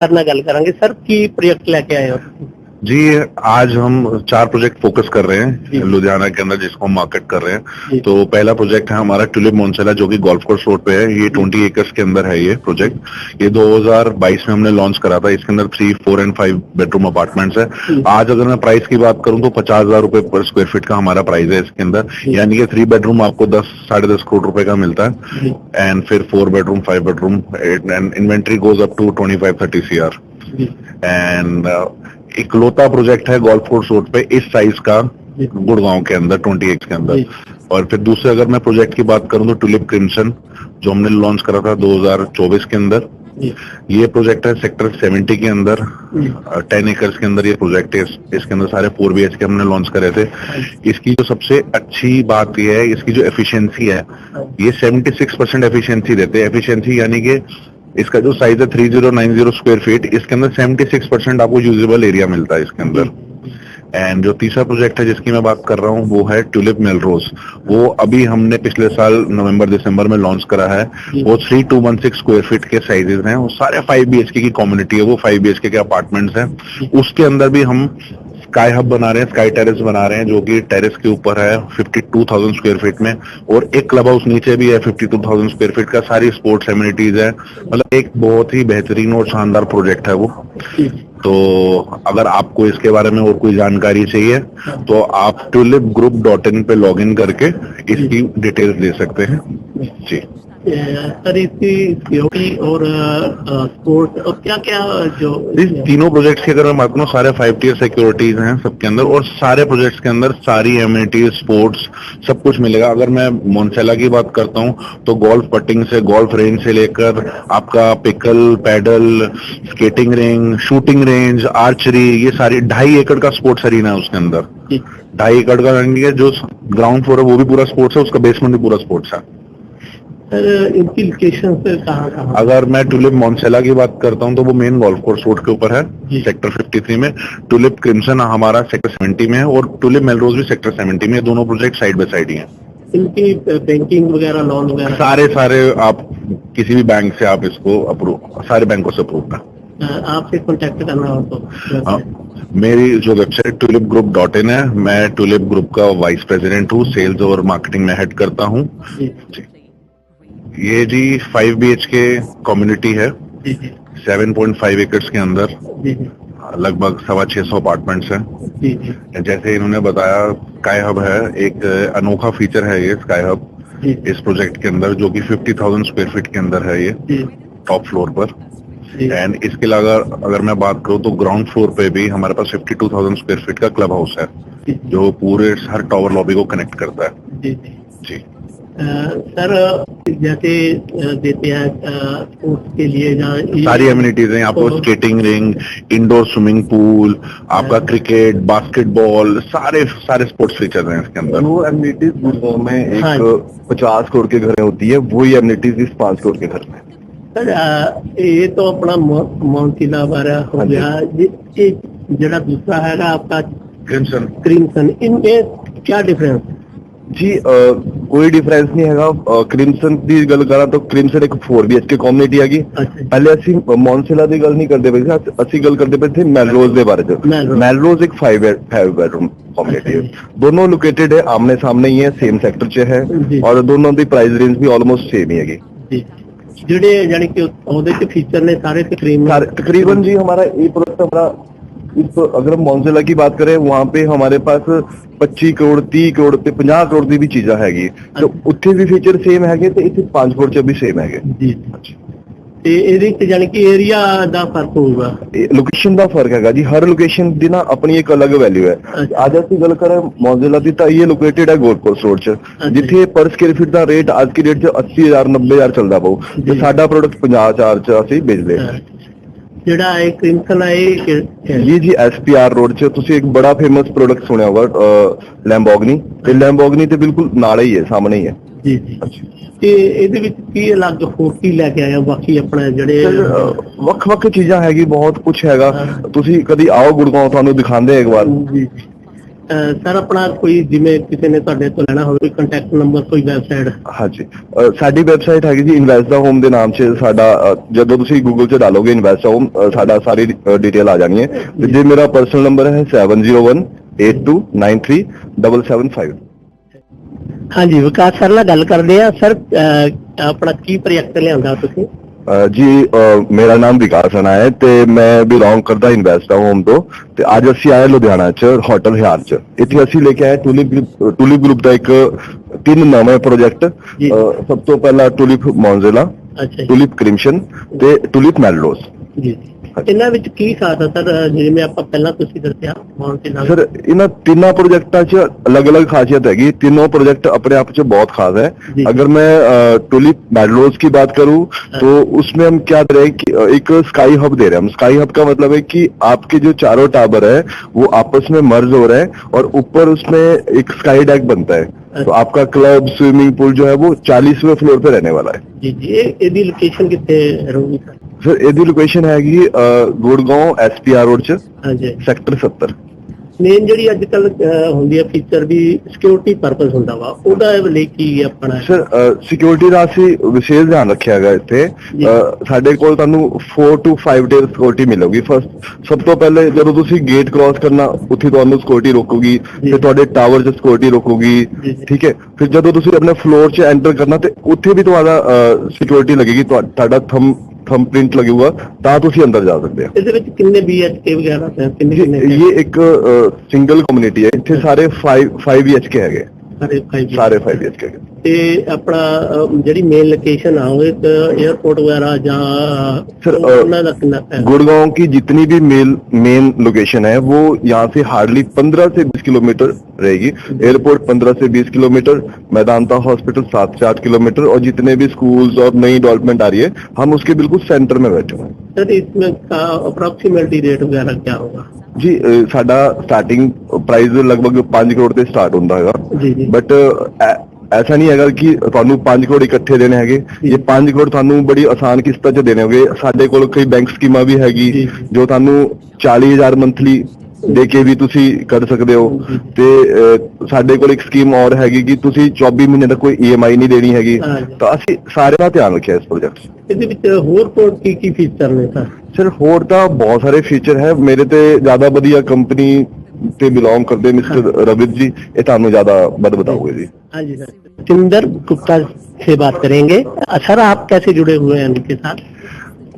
Sir नाल गल करांगे। सर की प्रोजेक्ट लेके आए हो? जी, आज हम 4 प्रोजेक्ट फोकस कर रहे हैं लुधियाना के अंदर, जिसको हम मार्केट कर रहे हैं। तो पहला प्रोजेक्ट है हमारा ट्यूलिप मोन्सेला, जो कि गोल्फ कोर्स रोड पे है। ये 20 एकर्स के अंदर है ये प्रोजेक्ट। ये 2022 में हमने लॉन्च करा था। इसके अंदर 3, 4 एंड 5 बेडरूम अपार्टमेंट्स है। आज अगर मैं प्राइस की बात करूं तो 50,000 रुपए पर स्क्वायर फीट का हमारा प्राइस है इसके अंदर। यानी कि 3 बेडरूम आपको 10-10.5 करोड़ रुपए का मिलता है, एंड फिर 4 bedroom, 5 bedroom, and inventory goes up to 25-30 CR। And इकलौता प्रोजेक्ट है गोल्फ कोर्स रोड पे इस साइज का गुड़गांव के अंदर 20 एकड़ के अंदर। और फिर दूसरे अगर मैं प्रोजेक्ट की बात करूं तो ट्यूलिप क्रिम्सन, जो हमने लॉन्च करा था 2024 के अंदर। ये प्रोजेक्ट है सेक्टर 70 के अंदर, 10 एकर्स के अंदर ये प्रोजेक्ट है। इसके अंदर सारे 4 BHK हमने लॉन्च करे थे। इसकी जो सबसे अच्छी बात ये है, इसकी जो एफिशिएंसी है, ये 76% एफिशिएंसी देते हैं। एफिशिएंसी यानी कि इसका जो साइज है 3090 स्क्वायर फीट, इसके अंदर 76% आपको यूजेबल एरिया मिलता है इसके अंदर। एंड जो तीसरा प्रोजेक्ट है जिसकी मैं बात कर रहा हूँ वो है ट्यूलिप मेलरोज। वो अभी हमने पिछले साल नवंबर-दिसंबर में लॉन्च करा है। वो 3216 स्क्वायर फीट के साइजेस हैं। वो सारे 5 BHK की कम्युनिटी है, वो 5 BHK के अपार्टमेंट्स हैं। उसके अंदर भी हम स्काई हब बना रहे हैं, स्काई टेरेस बना रहे हैं, जो कि टेरेस के ऊपर है 52,000 स्क्वायर फीट में। और एक क्लब हाउस नीचे भी है 52,000 स्क्वायर फीट का। सारी स्पोर्ट्स एमिनिटीज है। मतलब एक बहुत ही बेहतरीन और शानदार प्रोजेक्ट है वो। तो अगर आपको इसके बारे में और कोई जानकारी चाहिए तो आप tulipgroup.in पे लॉगिन करके इसकी डिटेल्स दे सकते हैं। जी सर, इसकी सिक्योरिटी और स्पोर्ट्स और क्या क्या जो इस तीनों प्रोजेक्ट्स की अगर मैं बात करूँ, सारे 5 tier सिक्योरिटीज हैं सबके अंदर, और सारे प्रोजेक्ट्स के अंदर सारी एमिनिटीज, स्पोर्ट्स सब कुछ मिलेगा। अगर मैं मोन्सेला की बात करता हूँ तो गोल्फ पटिंग से, गोल्फ रेंज से लेकर आपका pickle, paddle, skating ring, shooting range, archery, ये सारी 2.5 एकड़ का स्पोर्ट्स अरीना है उसके अंदर। 2.5 एकड़ का जो ग्राउंड फ्लोर है वो भी पूरा स्पोर्ट्स है, उसका बेसमेंट भी पूरा स्पोर्ट्स है। सर, इनकी लोकेशन से कहाँ? अगर मैं ट्यूलिप मोन्सेला की बात करता हूं तो वो मेन गोल्फ कोर्स रोड के ऊपर है, सेक्टर 53 में। ट्यूलिप क्रिम्सन हमारा सेक्टर 70 में है, और ट्यूलिप मेलरोज भी सेक्टर 70 में है। दोनोों प्रोजेक्ट साइड बाय साइड ही हैं। इनकी बैंकिंग वगैरह, लोन वगैरह सारे आप किसी भी बैंक से आप इसको अप्रूव, सारे बैंकों से अप्रूव है। आपसे कॉन्टेक्ट करना हो तो मेरी जो वेबसाइट tulipgroup.in है, मैं ट्यूलिप ग्रुप का वाइस प्रेसिडेंट हूँ, सेल्स और मार्केटिंग में हेड करता हूँ। ये जी 5 BHK कम्युनिटी है, 7.5 एकर्स के अंदर, लगभग 650 अपार्टमेंट्स हैं। जैसे इन्होंने बताया, स्काई हब है, एक अनोखा फीचर है ये स्काई हब इस प्रोजेक्ट के अंदर, जो कि 50,000 स्क्वायर फीट के अंदर है ये टॉप फ्लोर पर। एंड इसके अलावा अगर मैं बात करूँ तो ग्राउंड फ्लोर पे भी हमारे पास 52,000 स्क्वायर फीट का क्लब हाउस है, जो पूरे हर टावर लॉबी को कनेक्ट करता है। जी सर, जैसे देते हैं स्पोर्ट्स के लिए सारी एमिनिटीज हैं आपको, skating ring, indoor swimming pool, आपका क्रिकेट, बास्केटबॉल, सारे स्पोर्ट्स फीचर हैं इसके अंदर। वो एमिनिटीज गुड़गांव में एक 50 करोड़ के घर में होती है, वही एमिनिटीज इस 5 करोड़ के घर में। सर, ये तो अपना मोन्सेला वाला हो गया। ये जरा दूसरा है आपका क्रिम्सन, इनमें क्या डिफरेंस? जी कोई डिफरेंस नहीं है। क्रिम्सन की गल करा तो क्रिम्सन एक 4 BHK कम्युनिटी हैगी। पहले असी मोन्सेला की गल नहीं करते पे थे, असी गल करते पे थे मेलरोज के बारे में। मेलरोज एक 5 बेडरूम कम्युनिटी है। दोनों लोकेटेड है, आमने सामने ही है, सेम सेक्टर च है, और दोनों की प्राइस रेंज भी ऑलमोस्ट सेम ही हैगी। ਜਿਹੜੇ यानी कि ਉਹਦੇ ਚ फीचर ने सारे तकरीबन जी हमारा ये प्रोडक्ट हमारा अगर हम मोन्सेला की बात करें, वहाँ पे हमारे पास 25 करोड़, 30 करोड़ ਤੇ 50 करोड़ ਦੀ भी चीजा हैगी। तो ਉੱਥੇ भी फीचर सेम हैगे ਤੇ ਇੱਥੇ 5 करोड़ ਚ भी सेम हैगे। जी ਤੇ ਇਹਦੇ ਚ यानी कि एरिया ਦਾ फर्क होगा, लोकेशन ਦਾ फर्क हैगा जी। हर लोकेशन ਦੀ ना अपनी एक अलग वैल्यू है। आज ਅਸੀਂ ਗੱਲ ਕਰਾਂ मोन्सेला ਦੀ ਤਾਂ ਇਹ ਲੋਕੇਟਡ ਹੈ गोल्फ कोर्स रोड ਚ, ਜਿੱਥੇ पर स्क्वायर फीट ਦਾ रेट आज की डेट ਚ 80,000 90,000 ਚੱਲਦਾ ਪਊ, ਤੇ ਸਾਡਾ प्रोडक्ट 50,000 ਚ ਅਸੀਂ ਵੇਚਦੇ ਹਾਂ। ਜਿਹੜਾ ਇਹ ਕ੍ਰਿਮਸਨ ਹੈ ਜੀ SPR रोड ਚ ਤੁਸੀਂ ਇੱਕ ਬੜਾ ਫੇਮਸ प्रोडक्ट ਸੁਣਿਆ ਹੋਗਾ, ਲੈਂਬੋਰਗਿਨੀ, ਤੇ ਲੈਂਬੋਰਗਿਨੀ ਤੇ ਬਿਲਕੁਲ ਨਾਲ ਹੀ ਹੈ, ਸਾਹਮਣੇ ਹੀ ਹੈ। ਜੀ ਤੇ ਇਹਦੇ ਵਿੱਚ ਕੀ ਅਲੱਗ ਹੋਰ ਕੀ ਲੈ ਕੇ ਆਇਆ? ਬਾਕੀ ਆਪਣਾ ਜਿਹੜੇ ਵੱਖ-ਵੱਖ ਚੀਜ਼ਾਂ ਹੈਗੀ, ਬਹੁਤ ਕੁਝ ਹੈਗਾ। ਤੁਸੀਂ ਕਦੀ ਆਓ ਗੁੜਗਾਉਂ, ਤੁਹਾਨੂੰ ਦਿਖਾਉਂਦੇ ਇੱਕ ਵਾਰ। सर अपना कोई जिमें किसी ने ਤੁਹਾਡੇ ਤੋਂ ਲੈਣਾ ਹੋਵੇ ਕੰਟੈਕਟ ਨੰਬਰ ਕੋਈ ਵੈਬਸਾਈਟ? ਹਾਂਜੀ, ਸਾਡੀ ਵੈਬਸਾਈਟ ਹੈਗੀ ਜੀ ਇਨਵੈਸਟ ਦਾ ਹੋਮ ਦੇ ਨਾਮ 'ਚ। ਸਾਡਾ ਜਦੋਂ ਤੁਸੀਂ ਗੂਗਲ 'ਚ ਡਾਲੋਗੇ ਇਨਵੈਸਟ ਦਾ ਹੋਮ, ਸਾਡਾ ਸਾਰੀ ਡਿਟੇਲ ਆ ਜਾਣੀ ਹੈ। ਤੇ ਜੇ ਮੇਰਾ ਪਰਸਨਲ ਨੰਬਰ ਹੈ 7018293775। ਹਾਂਜੀ, ਵਿਕਾਸ ਸਰ ਨਾਲ ਗੱਲ ਕਰਦੇ ਆ। ਸਰ ਆਪਣਾ ਕੀ ਪ੍ਰੋਜੈਕਟ ਲਿਆਂਦਾ ਤੁਸੀਂ? ਜੀ ਮੇਰਾ ਨਾਮ ਵਿਕਾਸ ਰਾਣਾ ਹੈ ਤੇ ਮੈਂ ਬਿਲੋਂਗ ਕਰਦਾ ਇਨਵੈਸਟ ਹੋਮ ਤੋਂ। ਤੇ ਅੱਜ ਅਸੀਂ ਆਏ ਲੁਧਿਆਣਾ 'ਚ ਹੋਟਲ ਹਿਆਰ 'ਚ। ਇੱਥੇ ਅਸੀਂ ਲੈ ਕੇ ਆਏ ਟੂਲਿਪ ਗਰੁੱਪ ਦਾ ਇੱਕ 3 ਨਵੇਂ ਪ੍ਰੋਜੈਕਟ। ਸਭ ਤੋਂ ਪਹਿਲਾਂ ਟੂਲਿਪ ਮੌਨਜ਼ੇਲਾ, ਟੂਲਿਪ ਕ੍ਰਿਮਸ਼ਨ ਤੇ ਟੂਲਿਪ ਮੈਲਰੋਜ਼। ਜੀ, ਇਹਨਾਂ ਵਿੱਚ ਕੀ ਖਾਸ ਹੈ ਸਰ? ਜਿਵੇਂ ਆਪਾਂ ਪਹਿਲਾਂ ਤੁਸੀਂ ਦੱਸਿਆ ਸਰ, ਇਹਨਾਂ ਤਿੰਨਾਂ ਪ੍ਰੋਜੈਕਟਾਂ 'ਚ ਅਲੱਗ-ਅਲੱਗ ਖਾਸੀਅਤ हैगी। तीनों प्रोजेक्ट अपने आप में बहुत खास है। अगर मैं टूलिप मैडलोज की बात करूं तो उसमें हम क्या दे रहे हैं कि एक स्काई हब दे रहे हैं। हम स्काई हब का मतलब है कि आपके जो चारों टावर है वो आपस में मर्ज हो रहे हैं और ऊपर उसमें एक स्काई डेक बनता है। तो आपका क्लब स्विमिंग पूल जो है वो 40वें फ्लोर पे रहने वाला है। जी जी, ਇਹਦੀ ਲੋਕੇਸ਼ਨ ਕਿੱਥੇ ਰਹੂਗੀ ਸਰ? ਸਰ ਇਹਦੀ ਲੋਕੇਸ਼ਨ ਹੈਗੀ ਗੁੜਗਾਉਂ SPR ਰੋਡ 'ਚ, ਹਾਂਜੀ, ਸੈਕਟਰ 70। ਮੇਨ ਜਿਹੜੀ ਅੱਜ ਕੱਲ ਹੁੰਦੀ ਹੈ ਫੀਚਰ ਵੀ ਸਿਕਿਉਰਿਟੀ ਪਰਪਸ ਹੁੰਦਾ ਵਾ, ਉਹਦਾ ਲਈ ਕੀ ਆਪਣਾ? ਸਰ ਸਿਕਿਉਰਿਟੀ ਦਾ ਅਸੀਂ ਵਿਸ਼ੇਸ਼ ਧਿਆਨ ਰੱਖਿਆ ਹੈਗਾ ਇੱਥੇ। ਸਾਡੇ ਕੋਲ ਤੁਹਾਨੂੰ 4 to 5 ਡੇਜ਼ ਸਿਕਿਉਰਿਟੀ ਮਿਲੇਗੀ। ਫਸਟ ਸਭ ਤੋਂ ਪਹਿਲੇ ਜਦੋਂ ਤੁਸੀਂ ਗੇਟ ਕ੍ਰਾਸ ਕਰਨਾ ਉੱਥੇ ਤੁਹਾਨੂੰ ਸਿਕਿਉਰਿਟੀ ਰੋਕੂਗੀ, ਫਿਰ ਤੁਹਾਡੇ ਟਾਵਰ 'ਚ ਸਿਕਿਉਰਿਟੀ ਰੋਕੂਗੀ, ਠੀਕ ਹੈ। ਫਿਰ ਜਦੋਂ ਤੁਸੀਂ ਆਪਣੇ ਫਲੋਰ 'ਚ ਐਂਟਰ ਕਰਨਾ ਤੇ ਉੱਥੇ ਵੀ ਤੁਹਾਡਾ ਸਿਕਿਉਰਿਟੀ ਲੱਗੇਗੀ, ਤੁਹਾਡਾ थंबप्रिंट लगेगा, ਤਾਂ ਤੁਸੀਂ ਅੰਦਰ ਜਾ ਸਕਦੇ ਹੋ। ਇਹਦੇ ਵਿੱਚ ਕਿੰਨੇ BHK ਵਗੈਰਾ ਹੈ? ਕਿੰਨੇ ਇਹ ਇੱਕ ਸਿੰਗਲ ਕਮਿਊਨਿਟੀ ਹੈ। ਇੱਥੇ ਸਾਰੇ 5 BHK ਹੈਗੇ। ਸਾਰੇ 5 BHK ਹੈਗੇ। ਤੇ ਆਪਣਾ ਜਿਹੜੀ ਮੇਨ ਲੋकेशन ਆ ਉਹ एयरपोर्ट वगैरह ਜਾਂ सर गुड़गांव की जितनी भी मेन लोकेशन है वो यहाँ से हार्डली 15 से 20 किलोमीटर रहेगी। एयरपोर्ट 15 से 20 किलोमीटर, मैदानता हॉस्पिटल 7 से 8 किलोमीटर, और जितने भी स्कूल्स और नई डेवलपमेंट आ रही है हम उसके बिल्कुल सेंटर में बैठे हुए हैं। सर इसमें अप्रोक्सीमेटली रेट वगैरह क्या होगा? जी साडा स्टार्टिंग प्राइस लगभग 5 करोड़ से स्टार्ट होता है। बट ऐसा नहीं है कि ਤੁਹਾਨੂੰ 5 ਕਰੋੜ ਇਕੱਠੇ ਦੇਣੇ ਹੈਗੇ। ਇਹ 5 ਕਰੋੜ ਤੁਹਾਨੂੰ ਬੜੀ ਆਸਾਨ ਕਿਸ਼ਤਾਂ 'ਚ ਦੇਣੇ ਹੋਗੇ। ਸਾਡੇ ਕੋਲ ਕਈ ਬੈਂਕ ਸਕੀਮਾਂ ਵੀ ਹੈਗੀ ਜੋ ਤੁਹਾਨੂੰ 40,000 ਮੰਥਲੀ ਦੇ ਕੇ ਵੀ ਤੁਸੀਂ ਕਰ ਸਕਦੇ ਹੋ। ਤੇ ਸਾਡੇ ਕੋਲ ਇੱਕ ਸਕੀਮ ਹੋਰ ਹੈਗੀ ਕਿ ਤੁਸੀਂ 24 ਮਹੀਨੇ ਤੱਕ ਕੋਈ EMI ਨਹੀਂ ਦੇਣੀ ਹੈਗੀ। ਤਾਂ ਅਸੀਂ ਸਾਰੇ ਦਾ ਧਿਆਨ ਰੱਖਿਆ ਇਸ ਪ੍ਰੋਜੈਕਟ 'ਚ। ਇਹਦੇ ਵਿੱਚ ਹੋਰ ਕੀ ਫੀਚਰ ਨੇ ਸਰ? ਸਰ ਹੋਰ ਤਾਂ ਬਹੁਤ ਸਾਰੇ ਫੀਚਰ ਹੈ। ਮੇਰੇ ਤੇ ਜ਼ਿਆਦਾ ਵਧੀਆ ਕੰਪਨੀ से बिलोंग करते मिस्टर रवित जी, ये ਤੁਹਾਨੂੰ ज्यादा बताओगे जी। हाँ जी सर, जितेंद्र गुप्ता से बात करेंगे। सर आप कैसे जुड़े हुए हैं इनके साथ?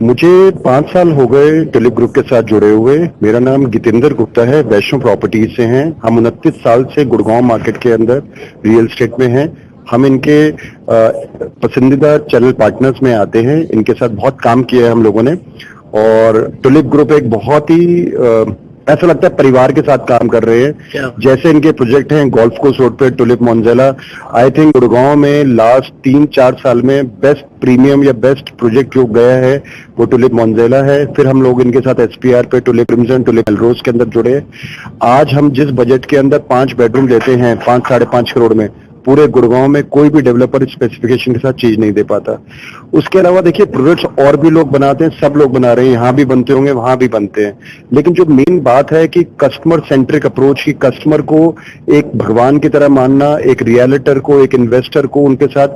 मुझे 5 साल हो गए टूलिप ग्रुप के साथ जुड़े हुए। मेरा नाम जितेंद्र गुप्ता है, वैष्णो प्रॉपर्टीज से हैं। हम 29 साल से गुड़गांव मार्केट के अंदर रियल एस्टेट में हैं। हम इनके पसंदीदा चैनल पार्टनर्स में आते हैं। इनके साथ बहुत काम किया है हम लोगों ने, और टूलिप ग्रुप एक बहुत ही ऐसा लगता है परिवार के साथ काम कर रहे हैं। जैसे इनके प्रोजेक्ट हैं गोल्फ कोर्स रोड पे टूलिप मॉन्जेला, आई थिंक गुड़गांव में लास्ट 3-4 साल में बेस्ट प्रीमियम या बेस्ट प्रोजेक्ट जो गया है वो टूलिप मॉन्जेला है। फिर हम लोग इनके साथ SPR पे टूलिप क्रिमसन, टूलिप मैलरोज के अंदर जुड़े। आज हम जिस बजट के अंदर 5 बेडरूम लेते हैं 5-5.5 करोड़ में, पूरे गुड़गांव में कोई भी डेवलपर स्पेसिफिकेशन के साथ चीज नहीं दे पाता। उसके अलावा देखिए प्रोजेक्ट्स और भी लोग बनाते हैं, सब लोग बना रहे हैं, यहाँ भी बनते होंगे वहां भी बनते हैं, लेकिन जो मेन बात है कि कस्टमर सेंट्रिक अप्रोच की, कस्टमर को एक भगवान की तरह मानना, एक रियलिटर को, एक इन्वेस्टर को उनके साथ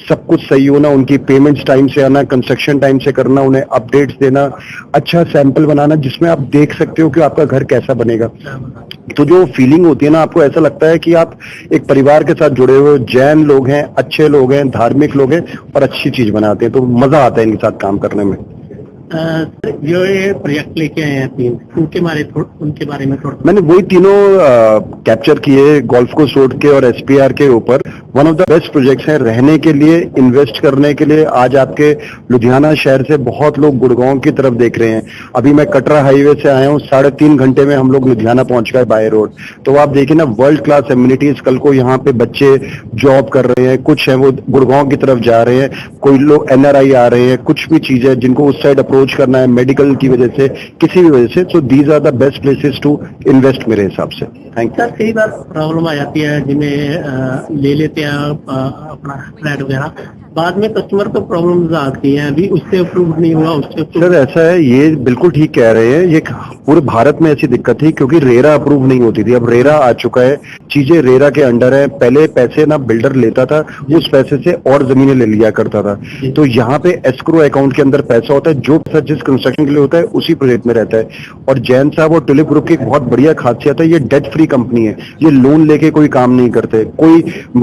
सब कुछ सही होना, उनकी पेमेंट्स टाइम से आना, कंस्ट्रक्शन टाइम से करना, उन्हें अपडेट्स देना, अच्छा सैंपल बनाना जिसमें आप देख सकते हो कि आपका घर कैसा बनेगा। तो जो फीलिंग होती है ना, आपको ऐसा लगता है कि आप एक परिवार के साथ जुड़े हुए, जैन लोग हैं, अच्छे लोग हैं, धार्मिक लोग हैं और अच्छी चीज बनाते हैं, तो मजा आता है इनके साथ काम करने में। जो ये प्रोजेक्ट लेके आए हैं 3, उनके बारे में थोड़ा मैंने वही तीनों कैप्चर किए गोल्फ कोर्स रोड के और SPR के ऊपर। One of the best projects हैं रहने के लिए, इन्वेस्ट करने के लिए। आज आपके लुधियाना शहर से बहुत लोग गुड़गांव की तरफ देख रहे हैं। अभी मैं कटरा हाईवे से आया हूँ, 3.5 घंटे में हम लोग लुधियाना पहुंच गए बाय रोड। तो आप देखिए ना, वर्ल्ड क्लास एम्यूनिटीज। कल को यहाँ पे बच्चे जॉब कर रहे हैं, कुछ है वो गुड़गांव की तरफ जा रहे हैं, कोई लोग NRI आ रहे हैं, कुछ भी चीज है जिनको उस साइड अप्रोच करना है मेडिकल की वजह से, किसी भी वजह से। So these are the best places to invest मेरे हिसाब से। Thank you. कई बार प्रॉब्लम आ जाती है जिन्हें ले लेते लेते हैं अपना फ्लैट वगैरह, बाद में कस्टमर को प्रॉब्लम्स आती हैं, अभी उससे अप्रूव नहीं हुआ, उससे सर ऐसा है, ये बिल्कुल ठीक कह रहे हैं, ये पूरे भारत में ऐसी दिक्कत थी क्योंकि रेरा अप्रूव नहीं होती थी। अब रेरा आ चुका है, चीजें रेरा के अंडर है। पहले पैसे ना बिल्डर लेता था, उस पैसे से और जमीनें ले लिया करता था। तो यहाँ पे एस्क्रो अकाउंट के अंदर पैसा होता है, जो पैसा जिस कंस्ट्रक्शन के लिए होता है उसी प्रोजेक्ट में रहता है। और जैन साहब और ट्यूलिप ग्रुप की एक बहुत बढ़िया खासियत है, ये डेट फ्री कंपनी है, ये लोन लेके कोई काम नहीं करते।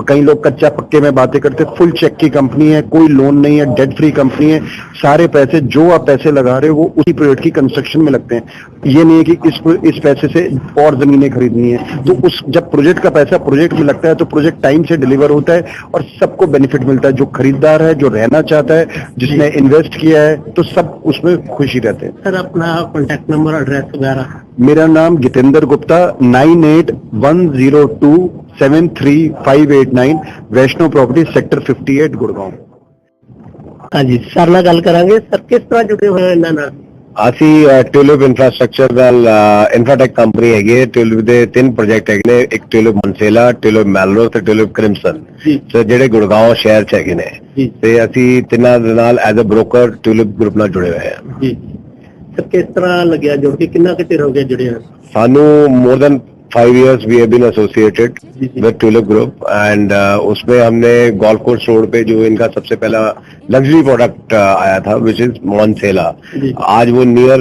कई लोग कच्चा पक्के में बातें करते, फुल चेक की कंपनी है, कोई लोन नहीं है, डेट फ्री कंपनी है। सारे पैसे जो आप पैसे लगा रहे हो वो उसी प्रोजेक्ट की कंस्ट्रक्शन में लगते हैं। ये नहीं है कि इस पैसे से और जमीनें खरीदनी है। तो जब प्रोजेक्ट का पैसा प्रोजेक्ट में लगता है तो प्रोजेक्ट टाइम से डिलीवर होता है और सबको बेनिफिट मिलता है। जो खरीदार है, जो रहना चाहता है, जिसने इन्वेस्ट किया है, तो सब उसमें खुशी रहते हैं। सर अपना कॉन्टैक्ट नंबर, एड्रेस वगैरह? मेरा नाम जितेंद्र गुप्ता, 9810273589, वैष्णो प्रॉपर्टी, सेक्टर 58, गुड़गांव। हाँ जी, सर ਨਾਲ ਗੱਲ ਕਰਾਂਗੇ। ਸਰ ਕਿਸ ਤਰ੍ਹਾਂ ਜੁੜੇ ਹੋਏ ਹੋ ਇਹਨਾਂ ਨਾਲ? ਅਸੀਂ ਟਿਊਲਿਪ ਇੰਫਰਾਸਟ੍ਰਕਚਰ ਨਾਲ ਇਨਫਰਾਟੈਕ ਕੰਪਨੀ ਹੈਗੀ ਹੈ। ਟਿਊਲਿਪ ਦੇ 3 ਪ੍ਰੋਜੈਕਟ ਹੈਗੇ ਨੇ, ਇੱਕ ਟਿਊਲਿਪ ਮਨਸੇਲਾ, ਟਿਊਲਿਪ ਮੈਲਰੋਜ਼ ਤੇ ਟਿਊਲਿਪ ਕ੍ਰਿਮਸਨ, ਤੇ ਜਿਹੜੇ ਗੁੜਗਾਉਂ ਸ਼ਹਿਰ ਚ ਹੈਗੇ ਨੇ। ਤੇ ਅਸੀਂ ਤਿੰਨਾਂ ਦੇ ਨਾਲ as a broker Tulip group ਨਾਲ ਜੁੜੇ ਹੋਏ ਹਾਂ। ਜੀ ਸਰ, ਕਿਸ ਤਰ੍ਹਾਂ ਲੱਗਿਆ ਜੁੜ ਕੇ, ਕਿੰਨਾ ਕੁ ਚਿਰ ਹੋ ਗਿਆ ਜੁੜੇ ਹੋ? ਸਾਨੂੰ more than 5 years we have been associated with Tulip Group, and उसमें हमने गोल्फ कोर्स रोड पे जो इनका सबसे पहला लग्जरी प्रोडक्ट आया था विच इज मॉन्सेला, आज वो नियर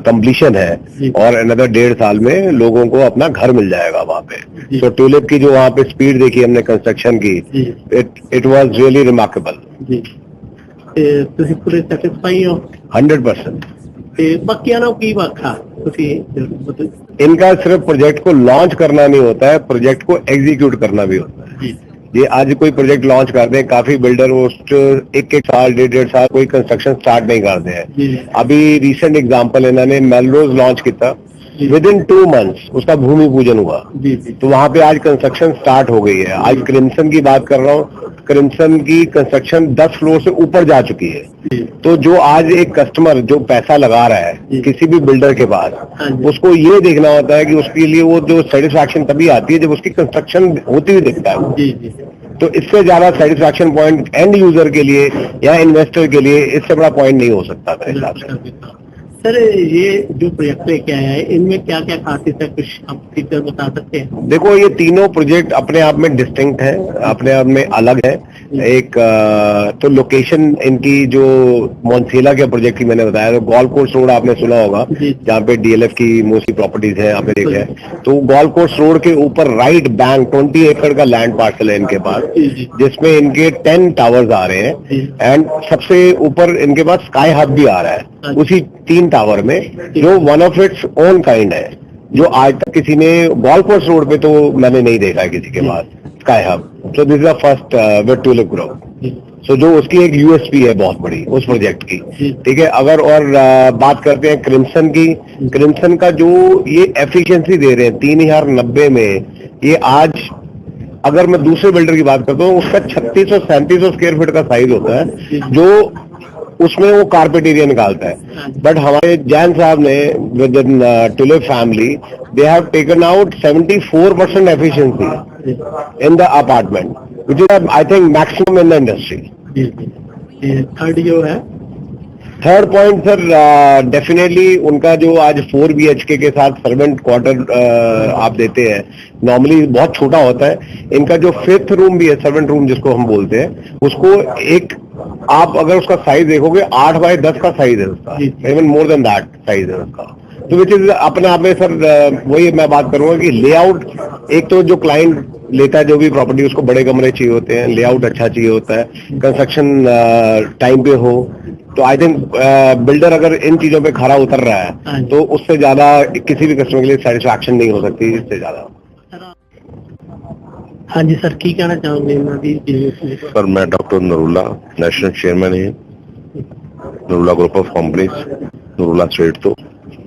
कंप्लीशन है और अनदर 1.5 साल में लोगों को अपना घर मिल जाएगा वहाँ पे। तो ट्यूलिप की जो वहाँ पे स्पीड देखी हमने कंस्ट्रक्शन की, इट वाज रियली रिमार्केबल। ਤੁਸੀਂ ਪੂਰੇ ਸੈਟੀਸਫਾਈ ਹੋ? 100%। बाकियां ना की वाखा इनका सिर्फ प्रोजेक्ट को लॉन्च करना नहीं होता है, प्रोजेक्ट को एग्जीक्यूट करना भी होता है। ये आज कोई प्रोजेक्ट लॉन्च करते हैं, काफी बिल्डर एक साल 1.5 साल कोई कंस्ट्रक्शन स्टार्ट नहीं करते हैं। अभी रिसेंट एग्जांपल इन्होंने मेलरोज लॉन्च किया, विद इन 2 months उसका भूमि पूजन हुआ, तो वहां पे आज कंस्ट्रक्शन स्टार्ट हो गई है। आज क्रिम्सन की बात कर रहा हूँ, क्रिम्सन की कंस्ट्रक्शन 10 फ्लोर से ऊपर जा चुकी है। तो जो आज एक कस्टमर जो पैसा लगा रहा है किसी भी बिल्डर के पास, उसको ये देखना होता है कि उसके लिए वो जो सेटिस्फैक्शन तभी आती है जब उसकी कंस्ट्रक्शन होती हुई दिखता है। तो इससे ज्यादा सेटिस्फैक्शन पॉइंट एंड यूजर के लिए या इन्वेस्टर के लिए इससे बड़ा पॉइंट नहीं हो सकता मेरे हिसाब से। सर ये जो प्रोजेक्ट क्या है, इनमें क्या क्या खासियत है, कुछ आप फीचर बता सकते हैं? देखो, ये तीनों प्रोजेक्ट अपने आप में डिस्टिंक्ट है, अपने आप में अलग है। एक तो लोकेशन इनकी जो मॉन्सेला के प्रोजेक्ट की मैंने बताया, तो गोल्फ कोर्स रोड आपने सुना होगा, जहाँ पे DLF की मोस्टली प्रॉपर्टीज है, आपने देखा है। तो गोल्फ कोर्स रोड के ऊपर राइट बैंक 20 एकड़ का लैंड पार्सल है इनके पास, जिसमें इनके 10 टावर्स आ रहे हैं, एंड सबसे ऊपर इनके पास स्काई हब भी आ रहा है उसी 3 टावर में, जो one of its own kind है, जो आज तक किसी ने गोल्फ कोर्स रोड पे तो मैंने नहीं देखा है किसी के पास Sky Hub. So this is the first with Tulip group. सो जो उसकी एक USP है बहुत बड़ी उस प्रोजेक्ट की, ठीक है। अगर और बात करते हैं क्रिम्सन की, क्रिम्सन का जो ये एफिशिएंसी दे रहे हैं 3090 में, ये आज अगर मैं दूसरे बिल्डर की बात करता हूँ, उसका 3600-3700 स्क्वायर फीट का साइज होता है, जो उसमें वो कारपेट एरिया निकालता है। बट हमारे जैन साहब ने with in tulip family, they have taken out 74% efficiency in the apartment, which is I think maximum in the industry. Third जो है, थर्ड पॉइंट सर, डेफिनेटली उनका जो आज 4 BHK के साथ सर्वेंट क्वार्टर आप देते हैं, नॉर्मली बहुत छोटा होता है। इनका जो 5th रूम भी है, सर्वेंट रूम जिसको हम बोलते हैं, उसको एक आप अगर उसका साइज देखोगे 8 बाय 10 का साइज है उसका, even more than that size है उसका। तो विच इज अपने आप में सर, वही मैं बात करूंगा कि लेआउट, एक तो जो क्लाइंट लेता है जो भी प्रॉपर्टी, उसको बड़े कमरे चाहिए होते हैं, लेआउट अच्छा चाहिए होता है, कंस्ट्रक्शन टाइम पे हो। तो आई थिंक बिल्डर अगर इन चीजों पे खरा उतर रहा है तो उससे ज्यादा किसी भी कस्टमर के लिए सेटिस्फैक्शन नहीं हो सकती इससे ज्यादा। हाँ जी सर, की कहना चाहोगे? सर मैं डॉक्टर नरूला, नेशनल चेयरमैन है Narula group of companies, Narula state. तो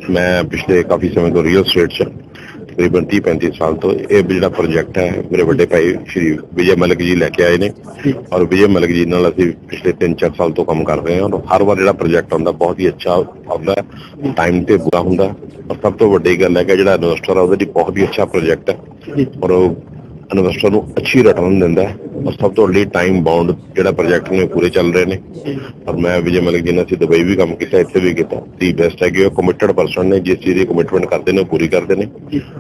मैं पिछले काफी समय तो रियल स्टेट से तकरीबन 30-35 साल तो ये ਜਿਹੜਾ प्रोजेक्ट है मेरे बड़े भाई श्री विजय मलिक जी लेके आए ने, और विजय मलिक जी नाल ਅਸੀਂ पिछले 3-4 साल तो काम कर रहे हैं, और हर बार ਜਿਹੜਾ प्रोजेक्ट आਉਂਦਾ बहुत ही अच्छा आਉਂਦਾ, टाइम ਤੇ पूरा ਹੁੰਦਾ, और सब तो ਵੱਡੀ ਗੱਲ ਹੈ ਕਿ ਜਿਹੜਾ ਇਨਵੈਸਟਰ ਆ ਉਹਦੇ ਲਈ बहुत ही अच्छा प्रोजेक्ट है, और इन्वेस्टर ਨੂੰ अच्छी रिटर्न ਦਿੰਦਾ है। ਔਰ ਸਭ ਤੋਂ ਵੱਡੀ ਟਾਈਮ ਬਾਉਂਡ ਜਿਹੜਾ ਪ੍ਰੋਜੈਕਟ ਨੇ ਪੂਰੇ ਚੱਲ ਰਹੇ ਨੇ। ਔਰ ਮੈਂ ਵਿਜੇ ਮਲਿਕ ਜੀ ਨਾਲ ਅਸੀਂ ਦੁਬਈ ਵੀ ਕੰਮ ਕੀਤਾ, ਇੱਥੇ ਵੀ ਕੀਤਾ। ਦੀ ਬੈਸਟ ਹੈਗੇ ਉਹ ਕਮਿਟਡ ਪਰਸਨ ਨੇ, ਜਿਸ ਚੀਜ਼ ਦੀ ਕਮਿਟਮੈਂਟ ਕਰਦੇ ਨੇ ਉਹ ਪੂਰੀ ਕਰਦੇ ਨੇ।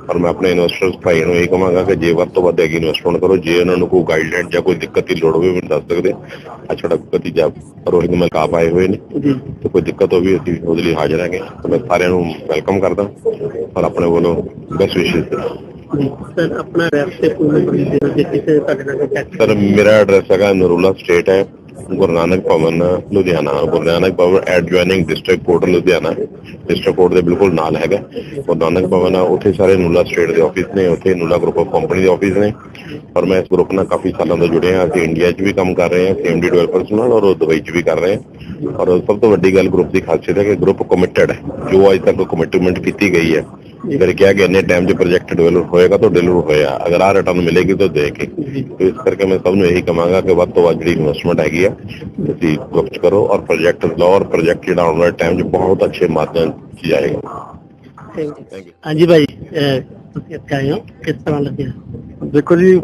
ਔਰ ਮੈਂ ਆਪਣੇ ਇਨਵੈਸਟਰਸ ਭਾਈਆਂ ਨੂੰ ਇਹ ਕਹਾਂਗਾ ਕਿ ਜੇ ਵੱਧ ਤੋਂ ਵੱਧ ਹੈਗੀ ਇਨਵੈਸਟਮੈਂਟ ਕਰੋ। ਜੇ ਉਹਨਾਂ ਨੂੰ ਕੋਈ ਗਾਈਡਲਾਈਨ ਜਾਂ ਕੋਈ ਦਿੱਕਤ ਦੀ ਲੋੜ ਹੋਵੇ ਮੈਨੂੰ ਦੱਸ ਸਕਦੇ। ਅੱਜ ਸਾਡਾ ਭਤੀਜਾ ਰੋਹਿਤ ਮਲਿਕ ਆਪ ਆਏ ਹੋਏ ਨੇ, ਤੇ ਕੋਈ ਦਿੱਕਤ ਹੋਵੇ ਅਸੀਂ ਉਹਦੇ ਲਈ ਹਾਜ਼ਰ ਹੈਗੇ। ਮੈਂ ਸਾਰਿਆਂ ਨੂੰ ਵੈਲਕਮ ਕਰਦਾ ਔਰ ਆਪਣੇ ਵੱਲੋਂ ਬੈਸਟ ਵਿਸ਼ੇਸ ਸਰ ਆਪਣਾ ਐਡਰੈਸ ਤੇ ਸਰ ਮੇਰਾ ਐਡਰੈਸ ਹੈਗਾ ਨਰੂਲਾ ਸਟੇਟ ਹੈ, Guru Nanak Bhawan Ludhiana. Guru Nanak Bhawan adjoining district court Ludhiana, district court ਦੇ ਬਿਲਕੁਲ ਨਾਲ ਹੈਗਾ ਗੁਰੂ ਨਾਨਕ ਭਵਨ। ਉੱਥੇ ਸਾਰੇ ਨੂਲਾ ਸਟੇਟ ਦੇ ਆਫਿਸ ਨੇ, ਉੱਥੇ ਨੂਲਾ ਗਰੁੱਪ ਆਫ ਕੰਪਨੀ ਦੇ ਆਫਿਸ ਨੇ। ਔਰ ਮੈਂ ਇਸ ਗਰੁੱਪ ਨਾਲ ਕਾਫੀ ਸਾਲਾਂ ਤੋਂ ਜੁੜੇ ਹਾਂ। ਅਸੀਂ ਇੰਡੀਆ 'ਚ ਵੀ ਕੰਮ ਕਰ ਰਹੇ ਹਾਂ CMD ਡਿਵੈਲਪਰਸ ਨਾਲ, ਔਰ ਦੁਬਈ 'ਚ ਵੀ ਕਰ ਰਹੇ ਹਾਂ। ਔਰ ਸਭ ਤੋਂ ਵੱਡੀ ਗੱਲ ਗਰੁੱਪ ਦੀ ਖਾਸੀਅਤ ਹੈ ਕਿ ਗਰੁੱਪ ਕਮਿਟਡ ਹੈ। ਜੋ ਅੱਜ ਤੱਕ ਕਮਿਟਮੈਂਟ ਕੀਤੀ ਗਈ ਹੈ, ਫਿਰ ਕਿਹਾ ਕਿ ਇੰਨੇ ਟਾਈਮ 'ਚ ਪ੍ਰੋਜੈਕਟ ਡਿਵੈਲਪ ਹੋਏਗਾ ਤਾਂ ਡਿਲੀਵਰ ਹੋਇਆ। ਅਗਰ ਆਹ ਰਿਟਰਨ ਮਿਲੇਗੀ ਤਾਂ ਦੇ ਕੇ। ਇਸ ਕਰਕੇ ਮੈਂ ਸਭ ਨੂੰ ਇਹੀ ਕਹਾਂਗਾ ਕਿ ਵੱਧ ਤੋਂ ਵੱਧ ਜਿਹੜੀ ਇਨਵੈਸਟਮੈਂਟ ਹੈਗੀ ਆ ਤੁਸੀਂ ਗਰੁੱਪ ਕਰੋ ਔਰ ਪ੍ਰੋਜੈਕਟ ਲਓ, ਔਰ ਪ੍ਰੋਜੈਕਟ ਜਿਹੜਾ ਆਉਣ ਵਾਲੇ ਟਾਈਮ 'ਚ ਬਹੁਤ ਅੱਛੇ ਮਾਧਿਅਮ 'ਚ ਜਾਏਗਾ। ਹਾਂਜੀ ਭਾਈ, ਤੁਸੀਂ ਇੱਥੇ ਆਏ ਹੋ, ਕਿਸ ਤਰ੍ਹਾਂ ਲੱਗਿਆ? ਦੇਖੋ ਜੀ,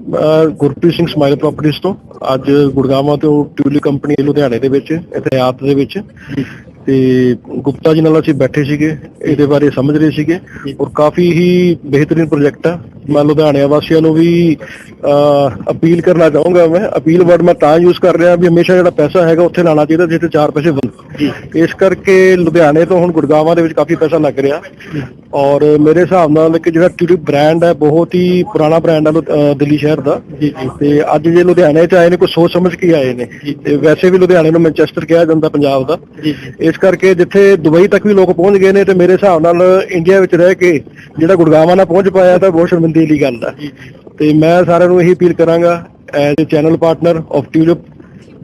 ਗੁਰਪ੍ਰੀਤ ਸਿੰਘ ਸਮਾਈਲ ਪ੍ਰਾਪਰਟੀਜ਼ ਤੋਂ ਅੱਜ ਗੁੜਗਾਵਾਂ ਤੋਂ ਟਿਊਲਿਪ ਕੰਪਨੀ ਲੁਧਿਆਣੇ ਦੇ ਵਿੱਚ ਇੱਥੇ ਆਪ ਦੇ ਵਿੱਚ, ਤੇ ਗੁਪਤਾ ਜੀ ਨਾਲ ਅਸੀਂ ਬੈਠੇ ਸੀਗੇ, ਇਹਦੇ ਬਾਰੇ ਸਮਝ ਰਹੇ ਸੀਗੇ। ਔਰ ਕਾਫੀ ਹੀ ਬਿਹਤਰੀਨ ਪ੍ਰੋਜੈਕਟ ਆ। ਮੈਂ ਲੁਧਿਆਣੇ ਵਾਸੀਆਂ ਨੂੰ ਵੀ ਅਪੀਲ ਕਰਨਾ ਚਾਹੂੰਗਾ। ਮੈਂ ਅਪੀਲ ਵਰਡ ਮੈਂ ਤਾਂ ਯੂਜ਼ ਕਰ ਰਿਹਾ ਵੀ ਹਮੇਸ਼ਾ ਜਿਹੜਾ ਪੈਸਾ ਹੈਗਾ ਉੱਥੇ ਲਾਣਾ ਚਾਹੀਦਾ ਜਿੱਥੇ ਚਾਰ ਪੈਸੇ ਬਣ। ਇਸ ਕਰਕੇ ਲੁਧਿਆਣੇ ਤੋਂ ਹੁਣ ਗੁੜਗਾਵਾਂ ਦੇ ਵਿੱਚ ਕਾਫੀ ਪੈਸਾ ਲੱਗ ਰਿਹਾ। ਔਰ ਮੇਰੇ ਹਿਸਾਬ ਨਾਲ ਕਿ ਜਿਹੜਾ ਟਿਊਲਿਪ ਬ੍ਰਾਂਡ ਹੈ ਬਹੁਤ ਹੀ ਪੁਰਾਣਾ ਬ੍ਰਾਂਡ ਹੈ ਦਿੱਲੀ ਸ਼ਹਿਰ ਦਾ, ਤੇ ਅੱਜ ਜੇ ਲੁਧਿਆਣੇ 'ਚ ਆਏ ਨੇ ਕੋਈ ਸੋਚ ਸਮਝ ਕੇ ਆਏ ਨੇ। ਤੇ ਵੈਸੇ ਵੀ ਲੁਧਿਆਣੇ ਨੂੰ ਮੈਨਚੈਸਟਰ ਕਿਹਾ ਜਾਂਦਾ ਪੰਜਾਬ ਦਾ। ਇਸ ਕਰਕੇ ਜਿੱਥੇ ਦੁਬਈ ਤੱਕ ਵੀ ਲੋਕ ਪਹੁੰਚ ਗਏ ਨੇ, ਤੇ ਮੇਰੇ ਹਿਸਾਬ ਨਾਲ ਇੰਡੀਆ ਵਿੱਚ ਰਹਿ ਕੇ ਜਿਹੜਾ ਗੁੜਗਾਵਾਂ ਨਾਲ ਪਹੁੰਚ ਪਾਇਆ ਤਾਂ ਬਹੁਤ ਸ਼ਰਮਿੰਦਗੀ ਦੀ ਗੱਲ ਹੈ। ਤੇ ਮੈਂ ਸਾਰਿਆਂ ਨੂੰ ਇਹੀ ਅਪੀਲ ਕਰਾਂਗਾ as a channel partner of Tulip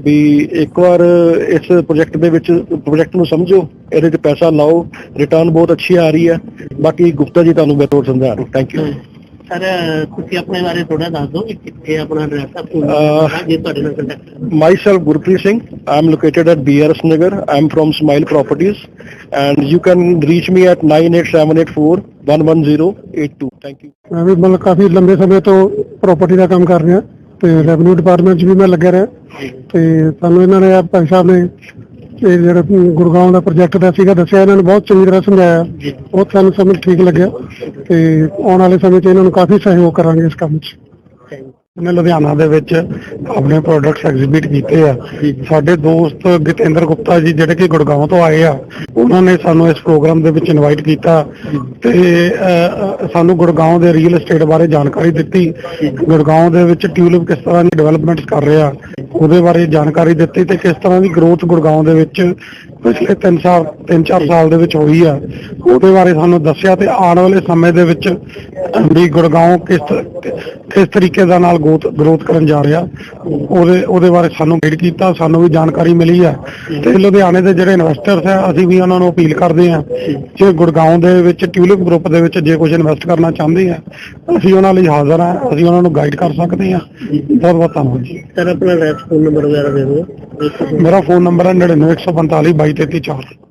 ਵੀ ਇੱਕ ਵਾਰ ਇਸ ਪ੍ਰੋਜੈਕਟ ਨੂੰ ਸਮਝੋ, ਇਹਦੇ 'ਚ ਪੈਸਾ ਲਾਓ, ਰਿਟਰਨ ਬਹੁਤ ਅੱਛੀ ਆ ਰਹੀ ਹੈ। ਬਾਕੀ ਗੁਪਤਾ ਜੀ ਤੁਹਾਨੂੰ ਬਿਹਤਰ ਸਮਝਾ ਰਹੇ। Thank you sir. ਤੁਸੀਂ ਆਪਣੇ ਬਾਰੇ ਥੋੜਾ ਦੱਸ ਦਿਓ ਕਿ ਕਿੱਥੇ ਆਪਣਾ ਐਡਰੈਸ ਹੈ, ਜੇ ਤੁਹਾਡੇ ਨਾਲ contact. Myself Gurpreet Singh. I am located at BRS Nagar. I am from Smile Properties, and you can reach me at 9878411082. Thank you. ਮੈਂ ਵੀ ਮਤਲਬ ਕਾਫੀ ਲੰਬੇ ਸਮੇਂ ਤੋਂ ਪ੍ਰਾਪਰਟੀ ਦਾ ਕੰਮ ਕਰ ਰਿਹਾ, ਤੇ ਰੈਵਨਿਊ ਡਿਪਾਰਟਮੈਂਟ 'ਚ ਵੀ ਮੈਂ ਲੱਗਿਆ ਰਿਹਾ। ਤੇ ਸਾਨੂੰ ਇਹਨਾਂ ਨੇ ਭਾਈ ਸਾਹਿਬ ਨੇ ਇਹ ਜਿਹੜਾ ਗੁੜਗਾਉਂ ਦਾ ਪ੍ਰੋਜੈਕਟ ਦਾ ਸੀਗਾ ਦੱਸਿਆ, ਇਹਨਾਂ ਨੇ ਬਹੁਤ ਚੰਗੀ ਤਰ੍ਹਾਂ ਸਮਝਾਇਆ, ਬਹੁਤ ਸਾਨੂੰ ਸਮਝ ਠੀਕ ਲੱਗਿਆ। ਤੇ ਆਉਣ ਵਾਲੇ ਸਮੇਂ 'ਚ ਇਹਨਾਂ ਨੂੰ ਕਾਫੀ ਸਹਿਯੋਗ ਕਰਾਂਗੇ ਇਸ ਕੰਮ 'ਚ। ਮੈਂ ਲੁਧਿਆਣਾ ਦੇ ਵਿੱਚ ਆਪਣੇ ਪ੍ਰੋਡਕਟਸ ਐਗਜ਼ੀਬਿਟ ਕੀਤੇ ਆ। ਸਾਡੇ ਦੋਸਤ ਗਿਤੇਂਦਰ ਗੁਪਤਾ ਜੀ ਜਿਹੜੇ ਕਿ ਗੁੜਗਾਉਂ ਤੋਂ ਆਏ ਆ, ਉਹਨਾਂ ਨੇ ਸਾਨੂੰ ਇਸ ਪ੍ਰੋਗਰਾਮ ਦੇ ਵਿੱਚ ਇਨਵਾਈਟ ਕੀਤਾ ਤੇ ਸਾਨੂੰ ਗੁੜਗਾਉਂ ਦੇ ਰੀਅਲ ਐਸਟੇਟ ਬਾਰੇ ਜਾਣਕਾਰੀ ਦਿੱਤੀ। ਗੁੜਗਾਉਂ ਦੇ ਵਿੱਚ ਟਿਊਲਿਪ ਕਿਸ ਤਰ੍ਹਾਂ ਦੀ ਡਿਵੈਲਪਮੈਂਟਸ ਕਰ ਰਿਹਾ ਉਹਦੇ ਬਾਰੇ ਜਾਣਕਾਰੀ ਦਿੱਤੀ, ਤੇ ਕਿਸ ਤਰ੍ਹਾਂ ਦੀ ਗਰੋਥ ਗੁੜਗਾਉਂ ਦੇ ਵਿੱਚ ਪਿਛਲੇ 3-4 ਸਾਲ ਦੇ ਵਿੱਚ ਹੋਈ ਆ ਉਹਦੇ ਬਾਰੇ ਸਾਨੂੰ ਦੱਸਿਆ। ਤੇ ਆਉਣ ਵਾਲੇ ਸਮੇਂ ਦੇ ਵਿੱਚ ਵੀ ਗੁੜਗਾਉਂ ਕਿਸ ਤਰੀਕੇ ਦਾ ਨਾਲ ਗਰੋਥ ਕਰਨ ਜਾ ਰਿਹਾ ਉਹਦੇ ਬਾਰੇ ਸਾਨੂੰ ਗਾਈਡ ਕੀਤਾ, ਸਾਨੂੰ ਵੀ ਜਾਣਕਾਰੀ ਮਿਲੀ ਆ। ਤੇ ਲੁਧਿਆਣੇ ਦੇ ਜਿਹੜੇ ਇਨਵੈਸਟਰਸ ਆ, ਅਸੀਂ ਵੀ ਉਹਨਾਂ ਨੂੰ ਅਪੀਲ ਕਰਦੇ ਆ ਜੇ ਗੁੜਗਾਉਂ ਦੇ ਵਿੱਚ ਟਿਊਲਿਪ ਗਰੁੱਪ ਦੇ ਵਿੱਚ ਜੇ ਕੁਝ ਇਨਵੈਸਟ ਕਰਨਾ ਚਾਹੁੰਦੇ ਆ, ਅਸੀਂ ਉਹਨਾਂ ਲਈ ਹਾਜ਼ਰ ਆ, ਅਸੀਂ ਉਹਨਾਂ ਨੂੰ ਗਾਈਡ ਕਰ ਸਕਦੇ ਆ। ਬਹੁਤ ਬਹੁਤ ਧੰਨਵਾਦ ਜੀ। ਸਰ ਆਪਣਾ ਐਡਰੈਸ, ਫੋਨ ਨੰਬਰ ਵਗੈਰਾ ਦੇ ਦਿਓ। ਮੇਰਾ ਫੋਨ ਨੰਬਰ ਹੈ 9914522334।